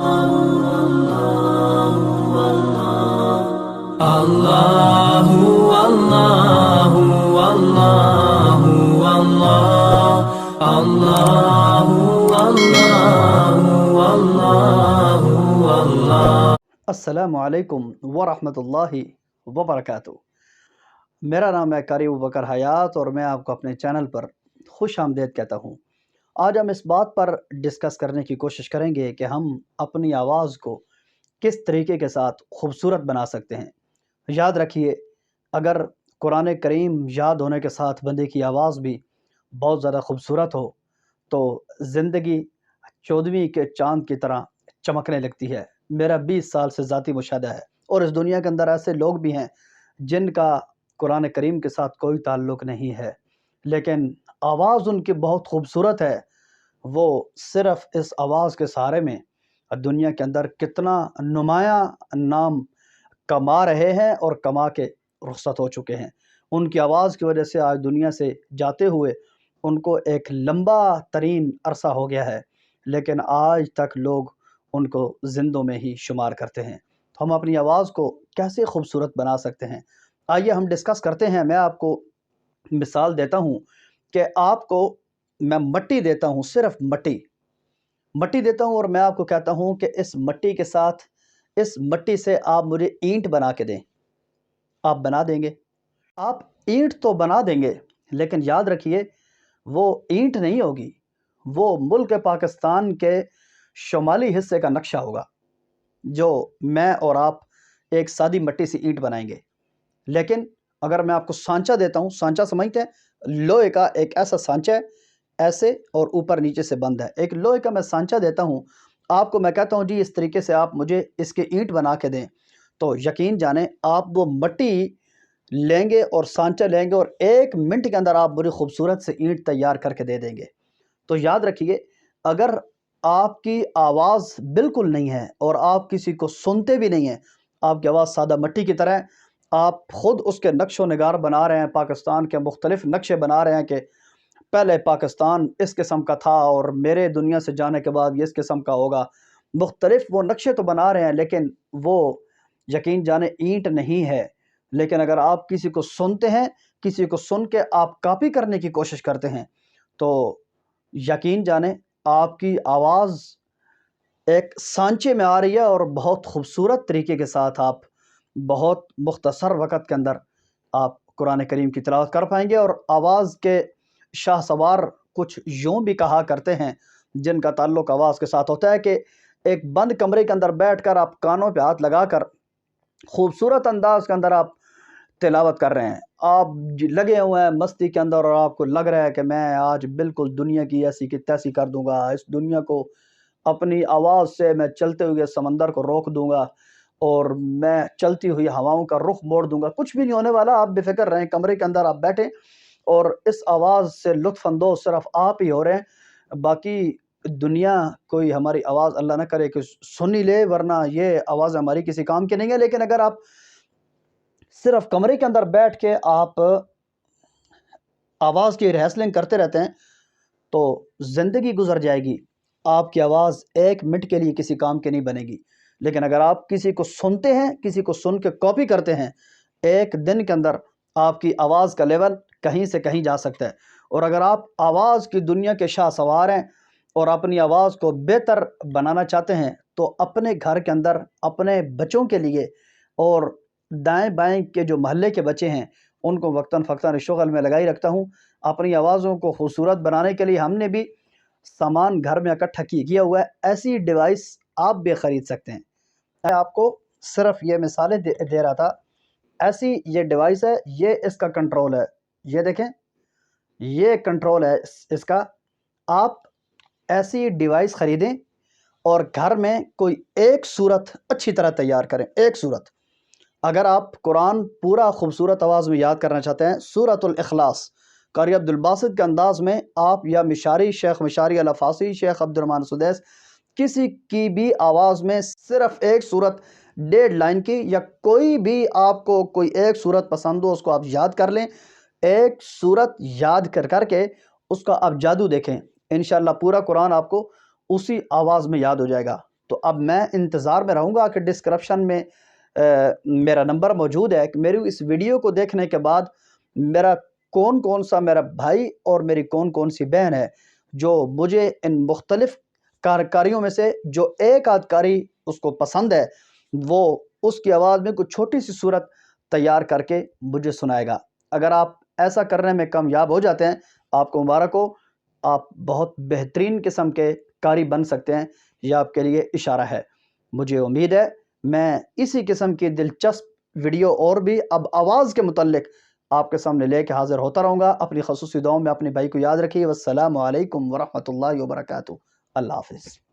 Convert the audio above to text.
Allahu Allahu Allahu Allah Allahu Allahu Allahu Allah. अस्सलामुअलैकुम वरहमतुल्लाहि वबरकातुहू। मेरा नाम है कारी अबू बकर हयात और मैं आपको अपने चैनल पर खुश आमदीद कहता हूँ। आज हम इस बात पर डिस्कस करने की कोशिश करेंगे कि हम अपनी आवाज़ को किस तरीके के साथ खूबसूरत बना सकते हैं। याद रखिए, अगर कुरान करीम याद होने के साथ बंदे की आवाज़ भी बहुत ज़्यादा खूबसूरत हो तो ज़िंदगी 14वीं के चाँद की तरह चमकने लगती है। मेरा 20 साल से ज़ाती मुशाहदा है और इस दुनिया के अंदर ऐसे लोग भी हैं जिनका कुरान करीम के साथ कोई ताल्लुक़ नहीं है, लेकिन आवाज़ उनकी बहुत खूबसूरत है। वो सिर्फ़ इस आवाज़ के सहारे में दुनिया के अंदर कितना नुमायाँ नाम कमा रहे हैं और कमा के रुखसत हो चुके हैं। उनकी आवाज़ की वजह से आज दुनिया से जाते हुए उनको एक लंबा तरीन अरसा हो गया है, लेकिन आज तक लोग उनको ज़िंदों में ही शुमार करते हैं। तो हम अपनी आवाज़ को कैसे खूबसूरत बना सकते हैं, आइए हम डिस्कस करते हैं। मैं आपको मिसाल देता हूँ कि आपको मैं मट्टी देता हूँ, सिर्फ मट्टी देता हूँ और मैं आपको कहता हूँ कि इस मट्टी के साथ, इस मट्टी से आप मुझे ईंट बना के दें। आप बना देंगे? आप ईंट तो बना देंगे, लेकिन याद रखिए वो ईंट नहीं होगी, वो मुल्क पाकिस्तान के शुमाली हिस्से का नक्शा होगा जो मैं और आप एक सादी मट्टी से ईंट बनाएंगे। लेकिन अगर मैं आपको सांचा देता हूँ, सांचा समझते हैं, लोहे का एक ऐसा सांचा है, ऐसे और ऊपर नीचे से बंद है। एक लोहे का मैं सांचा देता हूँ आपको, मैं कहता हूँ जी इस तरीके से आप मुझे इसके ईंट बना के दें, तो यकीन जाने आप वो मट्टी लेंगे और सांचा लेंगे और 1 मिनट के अंदर आप बड़ी खूबसूरत से ईंट तैयार करके दे देंगे। तो याद रखिए, अगर आपकी आवाज़ बिल्कुल नहीं है और आप किसी को सुनते भी नहीं हैं, आपकी आवाज़ सादा मट्टी की तरह है, आप ख़ुद उसके नक्शो निगार बना रहे हैं, पाकिस्तान के मुख्तलिफ़ नक्शे बना रहे हैं कि पहले पाकिस्तान इस किस्म का था और मेरे दुनिया से जाने के बाद ये इस किस्म का होगा। मुख्तलिफ़ वो नक्शे तो बना रहे हैं, लेकिन वो यकीन जाने ईंट नहीं है। लेकिन अगर आप किसी को सुनते हैं, किसी को सुन के आप कॉपी करने की कोशिश करते हैं, तो यकीन जाने आपकी आवाज़ एक सांचे में आ रही है और बहुत खूबसूरत तरीके के साथ आप बहुत मुख्तसर वक़्त के अंदर आप कुरान करीम की तिलावत कर पाएंगे। और आवाज़ के शाहसवार कुछ यूँ भी कहा करते हैं जिनका ताल्लुक़ आवाज़ के साथ होता है कि एक बंद कमरे के अंदर बैठकर आप कानों पे हाथ लगाकर खूबसूरत अंदाज के अंदर आप तिलावत कर रहे हैं, आप लगे हुए हैं मस्ती के अंदर और आपको लग रहा है कि मैं आज बिल्कुल दुनिया की ऐसी की तैसी कर दूंगा, इस दुनिया को अपनी आवाज़ से मैं चलते हुए समंदर को रोक दूंगा और मैं चलती हुई हवाओं का रुख मोड़ दूंगा। कुछ भी नहीं होने वाला, आप बेफिक्र रहें, कमरे के अंदर आप बैठें और इस आवाज़ से लुत्फ़ अंदोज़ सिर्फ आप ही हो रहे हैं। बाकी दुनिया कोई हमारी आवाज़ अल्लाह ना करे कि सुन ही ले, वरना ये आवाज़ हमारी किसी काम की नहीं है। लेकिन अगर आप सिर्फ कमरे के अंदर बैठ के आप आवाज़ की रिहर्सलिंग करते रहते हैं तो ज़िंदगी गुजर जाएगी, आपकी आवाज़ 1 मिनट के लिए किसी काम की नहीं बनेगी। लेकिन अगर आप किसी को सुनते हैं, किसी को सुन के कॉपी करते हैं, 1 दिन के अंदर आपकी आवाज़ का लेवल कहीं से कहीं जा सकता है। और अगर आप आवाज़ की दुनिया के शाहसवार हैं और अपनी आवाज़ को बेहतर बनाना चाहते हैं, तो अपने घर के अंदर अपने बच्चों के लिए और दाएँ बाएँ के जो महल्ले के बच्चे हैं उनको वक्तन फ़क्तन शुगल में लगाई रखता हूँ। अपनी आवाज़ों को खूबसूरत बनाने के लिए हमने भी सामान घर में इकट्ठा किया हुआ है। ऐसी डिवाइस आप भी ख़रीद सकते हैं। मैं आपको सिर्फ ये मिसालें दे रहा था। ऐसी ये डिवाइस है, ये इसका कंट्रोल है, ये देखें, ये कंट्रोल है इसका। आप ऐसी डिवाइस ख़रीदें और घर में कोई एक सूरत अच्छी तरह तैयार करें। एक सूरत, अगर आप कुरान पूरा खूबसूरत आवाज़ में याद करना चाहते हैं, सूरतुल इखलास कारी अब्दुल बासित के अंदाज़ में आप, या मिशारी, शेख मिशारी अल फासी, शेख अब्दुर्रहमान सुदैस, किसी की भी आवाज़ में सिर्फ़ एक सूरत 1.5 लाइन की, या कोई भी आपको कोई एक सूरत पसंद हो उसको आप याद कर लें। एक सूरत याद करके उसका आप जादू देखें, इंशाअल्लाह पूरा कुरान आपको उसी आवाज़ में याद हो जाएगा। تو اب میں انتظار میں رہوں گا کہ ڈسکرپشن میں میرا نمبر موجود ہے کہ میری اس ویڈیو کو دیکھنے کے بعد میرا کون سا میرا بھائی اور میری کون سی بہن ہے جو مجھے ان مختلف کاریوں میں سے جو ایک آدھ کاری اس کو پسند ہے، وہ اس کی آواز میں کچھ چھوٹی سی صورت تیار کر کے مجھے سنائے گا۔ اگر آپ ایسا کرنے میں کامیاب ہو جاتے ہیں، آپ کو مبارک ہو، آپ بہت بہترین قسم کے قاری بن سکتے ہیں، یہ آپ کے لیے اشارہ ہے۔ مجھے امید ہے میں اسی قسم کی دلچسپ ویڈیو اور بھی اب آواز کے متعلق آپ کے سامنے لے کے حاضر ہوتا رہوں گا۔ اپنی خصوصی دعاؤں میں اپنے بھائی کو یاد رکھیے۔ والسلام علیکم ورحمۃ اللہ وبرکاتہ۔ اللہ حافظ۔